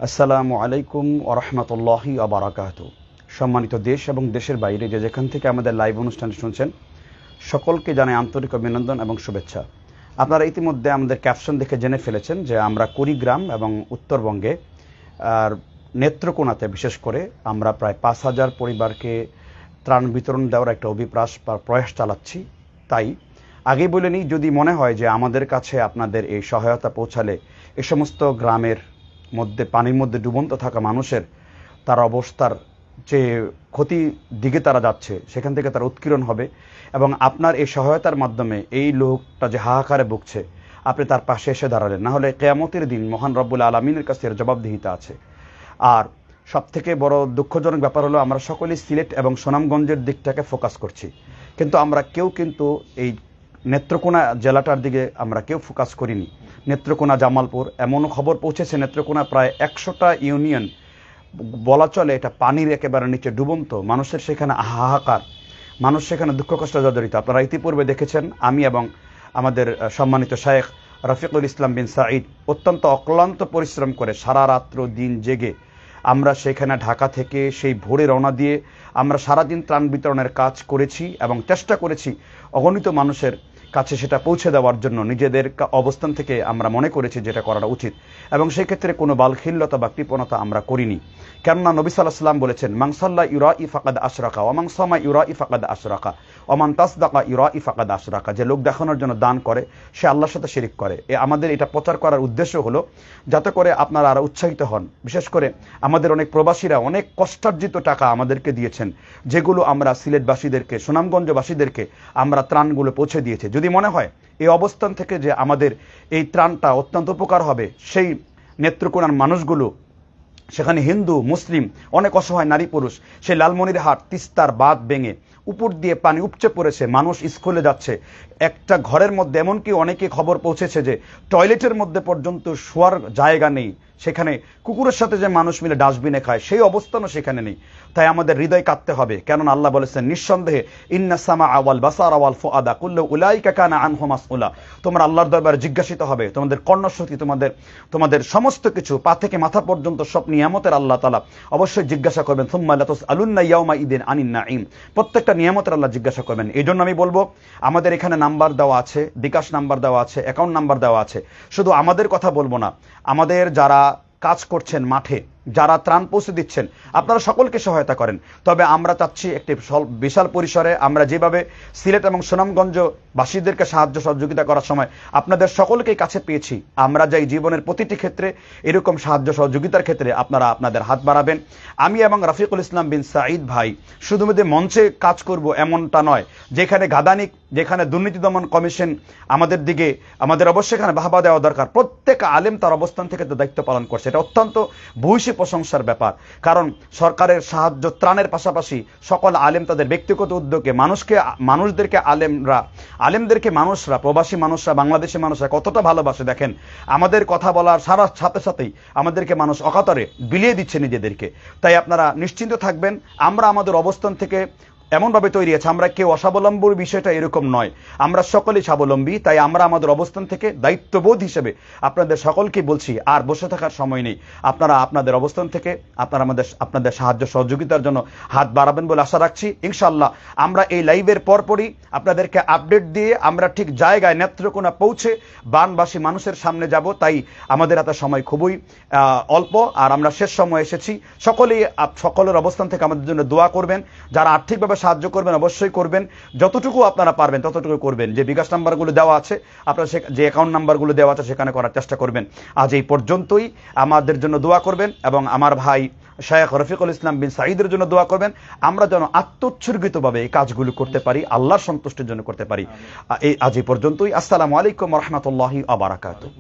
আসসালামু আলাইকুম ওয়া রাহমাতুল্লাহি ওয়া বারাকাতুহু। সম্মানিত দেশ এবং দেশের বাইরে যে যেখান থেকে আমাদের লাইভ অনুষ্ঠান শুনছেন, সকলকে জানাই আন্তরিক অভিনন্দন এবং শুভেচ্ছা। আপনারা ইতিমধ্যে আমাদের ক্যাপশন দেখে জেনে ফেলেছেন যে আমরা কুড়িগ্রাম এবং উত্তরবঙ্গে আর নেত্রকোনাতে বিশেষ করে আমরা প্রায় ৫,০০০ পরিবারকে ত্রাণ বিতরণ দেওয়ার একটা অভিপ্রাস বা প্রয়াস চালাচ্ছি। তাই আগেই বলে নিই, যদি মনে হয় যে আমাদের কাছে আপনাদের এই সহায়তা পৌঁছালে এ সমস্ত গ্রামের মধ্যে পানির মধ্যে ডুবন্ত থাকা মানুষের তার অবস্থার যে ক্ষতি দিকে তারা যাচ্ছে সেখান থেকে তারা উৎকীর্ণ হবে এবং আপনার এই সহায়তার মাধ্যমে এই লোকটা যে হাহাকারে ভুগছে আপনি তার পাশে এসে দাঁড়ালেন, না হলে কিয়ামতের দিন মহান রব্বুল আলামিনের কাছে এর জবাবদিহিতা আছে। আর সবথেকে বড় দুঃখজনক ব্যাপার হলো আমরা সকলেই সিলেট এবং সুনামগঞ্জের দিকটাকে ফোকাস করছি, কিন্তু আমরা কেউ কিন্তু এই নেত্রকোনা জেলাটার দিকে আমরা কেউ ফোকাস করিনি। নেত্রকোনা, জামালপুর, এমনও খবর পৌঁছেছে নেত্রকোনা প্রায় ১০০টা ইউনিয়ন, বলা চলে এটা পানির একেবারে নিচে ডুবন্ত, মানুষের সেখানে হাহাকার, মানুষ সেখানে দুঃখ কষ্ট জর্জরিত। আপনারা ইতিপূর্বে দেখেছেন আমি এবং আমাদের সম্মানিত শায়েখ রফিকুল ইসলাম বিন সাঈদ অত্যন্ত অক্লান্ত পরিশ্রম করে সারা রাত্র দিন জেগে আমরা সেখানে ঢাকা থেকে সেই ভোরে রওনা দিয়ে আমরা সারাদিন ত্রাণ বিতরণের কাজ করেছি এবং চেষ্টা করেছি অগণিত মানুষের কাছে সেটা পৌঁছে দেওয়ার জন্য। নিজেদের অবস্থান থেকে আমরা মনে করেছি যেটা করাটা উচিত এবং সেই ক্ষেত্রে কোনো বালখিল্যতা বা কৃপণতা আমরা করিনি। কেননা নবী সাল্লাল্লাহু আলাইহি ওয়াসাল্লাম বলেছেন, মান সাল্লা ইউরাই ফাকাদ আশরাকা ওয়া মান সামা ইউরাই ফাকাদ আশরাকা ওয়া মান তাসদাকা ইউরাই ফাকাদ আশরাকা। যে লোক দেখানোর জন্য দান করে সে আল্লাহর সাথে শিরিক করে। আমাদের এটা প্রচার করার উদ্দেশ্য হলো যাতে করে আপনারা আরো উৎসাহিত হন। বিশেষ করে আমাদের অনেক প্রবাসীরা অনেক কষ্টার্জিত টাকা আমাদেরকে দিয়েছেন, যেগুলো আমরা সিলেটবাসীদেরকে, সুনামগঞ্জবাসীদেরকে আমরা ত্রাণগুলো পৌঁছে দিয়েছি। যদি মনে হয় এই অবস্থান থেকে যে আমাদের এই ত্রাণটা অত্যন্ত উপকার হবে, সেই নেত্রকোনার মানুষগুলো, সেখানে হিন্দু মুসলিম অনেক অসহায় নারী পুরুষ, সেই লালমনিরহাট তিস্তার বাঁধ ভেঙে উপর দিয়ে পানি উপচে পড়েছে, মানুষ স্কুলে যাচ্ছে, একটা ঘরের মধ্যে এমনকি অনেকে খবর পৌঁছেছে যে টয়লেটের মধ্যে পর্যন্ত শোয়ার জায়গা নেই, সেখানে কুকুরের সাথে যে মানুষ মিলে ডাস্টবিনে খায় সেই অবস্থানও সেখানে নেই। তাই আমাদের হৃদয় কাঁদতে হবে, কেননা আল্লাহ বলেছেন নিঃসন্দেহে ইন্না সামা ওয়াল বাসারা ওয়াল ফুআদা কুল্লু উলাইকা কানা আনহু মাসউলা। তোমরা আল্লাহর দরবারে জিজ্ঞাসিত হবে, তোমাদের কর্ণশক্তি, তোমাদের সমস্ত কিছু, পা থেকে মাথা পর্যন্ত সব নিয়ামতের আল্লাহ তাআলা অবশ্যই জিজ্ঞাসা করবেন। সুম্মা লাতুসআলুন্না ইয়াউমা ইদিন আনিন নাঈম। প্রত্যেকটা নিয়ামতের আল্লাহ জিজ্ঞাসা করবেন। এই জন্য আমি বলবো, আমাদের এখানে নাম্বার দেওয়া আছে, বিকাশ নাম্বার দেওয়া আছে, অ্যাকাউন্ট নাম্বার দেওয়া আছে। শুধু আমাদের কথা বলবো না, আমাদের যারা কাজ করছেন মাঠে, যারা ত্রাণ পৌঁছে দিচ্ছেন, আপনারা সকলকে সহায়তা করেন। তবে আমরা চাচ্ছি একটি বিশাল পরিসরে আমরা যেভাবে সিলেট এবং সুনামগঞ্জবাসীদেরকে সাহায্য সহযোগিতা করার সময় আপনাদের সকলকেই কাছে পেয়েছি, আমরা যাই জীবনের প্রতিটি ক্ষেত্রে এরকম সাহায্য সহযোগিতার ক্ষেত্রে আপনারা আপনাদের হাত বাড়াবেন। আমি এবং রফিকুল ইসলাম বিন সাঈদ ভাই শুধুমাত্র মঞ্চে কাজ করব এমনটা নয়, যেখানে গাদানিক, যেখানে দুর্নীতি দমন কমিশন আমাদের দিকে, আমাদের অবশ্যই এখানে বাহবা দেওয়া দরকার। প্রত্যেক আলেম তার অবস্থান থেকে তো দায়িত্ব পালন করছে, এটা অত্যন্ত ভূয়সী প্রশংসার ব্যাপার। কারণ সরকারের সাহায্য ত্রাণের পাশাপাশি সকল আলেম তাদের ব্যক্তিগত উদ্যোগে আলেমদেরকে মানুষরা, প্রবাসী মানুষরা, বাংলাদেশি মানুষরা কতটা ভালোবাসে দেখেন। আমাদের কথা বলার সাথে সাথেই আমাদেরকে মানুষ অকাতরে বিলিয়ে দিচ্ছে নিজেদেরকে। তাই আপনারা নিশ্চিন্ত থাকবেন, আমরা আমাদের অবস্থান থেকে এমনভাবে তৈরি আছে, আমরা কেউ অস্বাবলম্বীর বিষয়টা এরকম নয়, আমরা সকলেই স্বাবলম্বী। তাই আমরা আমাদের অবস্থান থেকে দায়িত্ববোধ হিসেবে আপনাদের সকলকে বলছি, আর বসে থাকার সময় নেই। আপনারা আপনাদের অবস্থান থেকে আপনাদের সাহায্য সহযোগিতার জন্য হাত বাড়াবেন বলে আশা রাখছি। ইনশাআল্লাহ আমরা এই লাইভের পরপরই আপনাদেরকে আপডেট দিয়ে আমরা ঠিক জায়গায় নেত্রকোনা পৌঁছে বানবাসী মানুষের সামনে যাব। তাই আমাদের হাতে সময় খুবই অল্প, আর আমরা শেষ সময় এসেছি। সকলের অবস্থান থেকে আমাদের জন্য দোয়া করবেন। যারা আর্থিকভাবে সাহায্য করবেন অবশ্যই করবেন, যতটুকু আপনারা পারবেন ততটুকু করবেন। যে বিকাশ নাম্বারগুলো দেওয়া আছে, আপনারা যে অ্যাকাউন্ট নাম্বারগুলো দেওয়া আছে সেখানে করার চেষ্টা করবেন। আজ এই পর্যন্তই, আমাদের জন্য দোয়া করবেন এবং আমার ভাই শায়েখ রফিকুল ইসলাম বিন সাঈদের জন্য দোয়া করবেন, আমরা যেন আত্মোৎসর্গিতভাবে এই কাজগুলো করতে পারি, আল্লাহর সন্তুষ্টির জন্য করতে পারি। আজ এই পর্যন্তই। আসসালামু আলাইকুম ওয়া রাহমাতুল্লাহি ওয়া বারাকাতুহু।